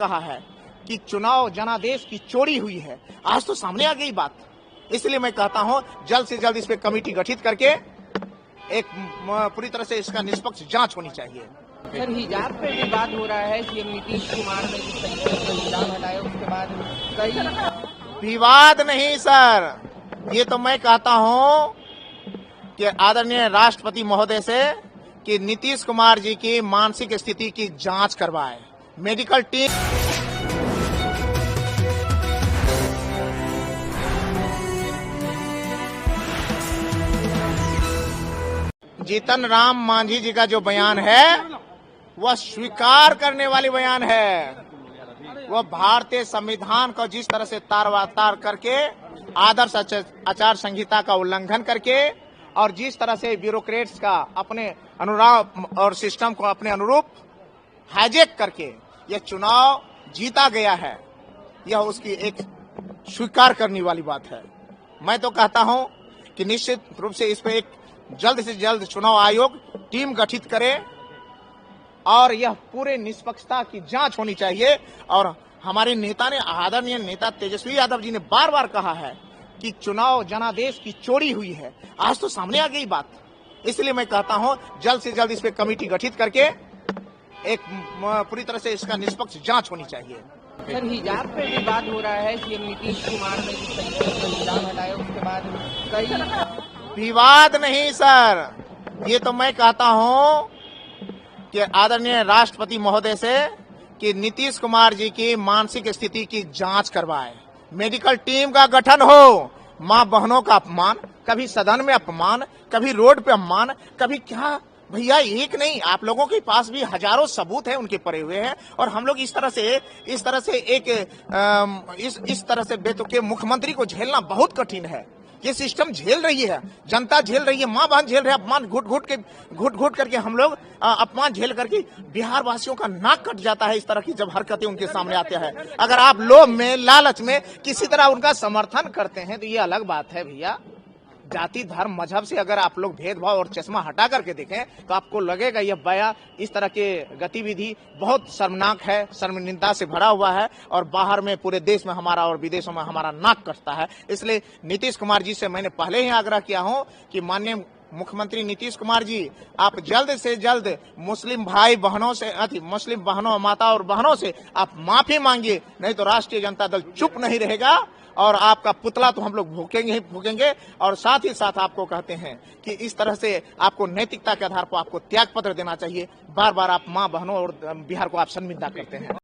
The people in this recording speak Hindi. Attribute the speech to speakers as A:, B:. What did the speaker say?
A: कहा है कि चुनाव जनादेश की चोरी हुई है। आज तो सामने आ गई बात, इसलिए मैं कहता हूं जल्द से जल्द इस पे कमेटी गठित करके एक पूरी तरह से इसका निष्पक्ष जांच होनी चाहिए।
B: सर, हिजाब पे विवाद हो रहा है। सीएम नीतीश कुमार ने जिस तरीके से हिजाब हटाया उसके बाद कई
A: विवाद नहीं सर, ये तो मैं कहता हूं कि आदरणीय राष्ट्रपति महोदय से कि नीतीश कुमार जी की मानसिक स्थिति की जांच करवाए। मेडिकल टीम जीतन राम मांझी जी का जो बयान है वह स्वीकार करने वाली बयान है। वह भारतीय संविधान को जिस तरह से तार करके आदर्श आचार संहिता का उल्लंघन करके और जिस तरह से ब्यूरोक्रेट्स का अपने अनुराग और सिस्टम को अपने अनुरूप हाईजैक करके यह चुनाव जीता गया है, यह उसकी एक स्वीकार करने वाली बात है। मैं तो कहता हूं कि निश्चित रूप से इस पे एक जल्द से जल्द चुनाव आयोग टीम गठित करे और यह पूरे निष्पक्षता की जांच होनी चाहिए। और हमारे नेता ने, आदरणीय नेता तेजस्वी यादव जी ने बार बार कहा है कि चुनाव जनादेश की चोरी हुई है। आज तो सामने आ गई बात, इसलिए मैं कहता हूं जल्द से जल्द इस पे कमेटी गठित करके एक पूरी तरह से इसका निष्पक्ष जांच होनी चाहिए।
B: सर, हिजाब पे विवाद हो रहा है। सीएम नीतीश कुमार ने जिस तरीके से हिजाब हटाया उसके बाद कई
A: विवाद नहीं सर, ये तो मैं कहता हूं कि आदरणीय राष्ट्रपति महोदय से कि नीतीश कुमार जी की मानसिक स्थिति की जांच करवाए। मेडिकल टीम का गठन हो। मां बहनों का अपमान, कभी सदन में अपमान, कभी रोड पे अपमान, कभी क्या भैया, एक नहीं, आप लोगों के पास भी हजारों सबूत हैं उनके पड़े हुए हैं। और हम लोग इस तरह से बेतुके मुख्यमंत्री को झेलना बहुत कठिन है। ये सिस्टम झेल रही है, जनता झेल रही है, मां बहन झेल रहे हैं अपमान, घुट करके हम लोग अपमान झेल करके बिहार वासियों का नाक कट जाता है इस तरह की जब हरकतें उनके सामने आते हैं। अगर आप लोभ में, लालच में किसी तरह उनका समर्थन करते हैं तो ये अलग बात है भैया। जाति, धर्म, मजहब से अगर आप लोग भेदभाव और चश्मा हटा करके देखें तो आपको लगेगा यह बया इस तरह के गतिविधि बहुत शर्मनाक है, शर्मनिंदा से भरा हुआ है और बाहर में पूरे देश में हमारा और विदेशों में हमारा नाक कटता है। इसलिए नीतीश कुमार जी से मैंने पहले ही आग्रह किया हूं कि माननीय मुख्यमंत्री नीतीश कुमार जी, आप जल्द से जल्द मुस्लिम भाई बहनों से, मुस्लिम बहनों, माता और बहनों से आप माफी मांगिए, नहीं तो राष्ट्रीय जनता दल चुप नहीं रहेगा और आपका पुतला तो हम लोग भूकेंगे ही भूकेंगे। और साथ ही साथ आपको कहते हैं कि इस तरह से आपको नैतिकता के आधार पर आपको त्याग पत्र देना चाहिए। बार बार आप मां बहनों और बिहार को आप शर्मिंदा करते हैं।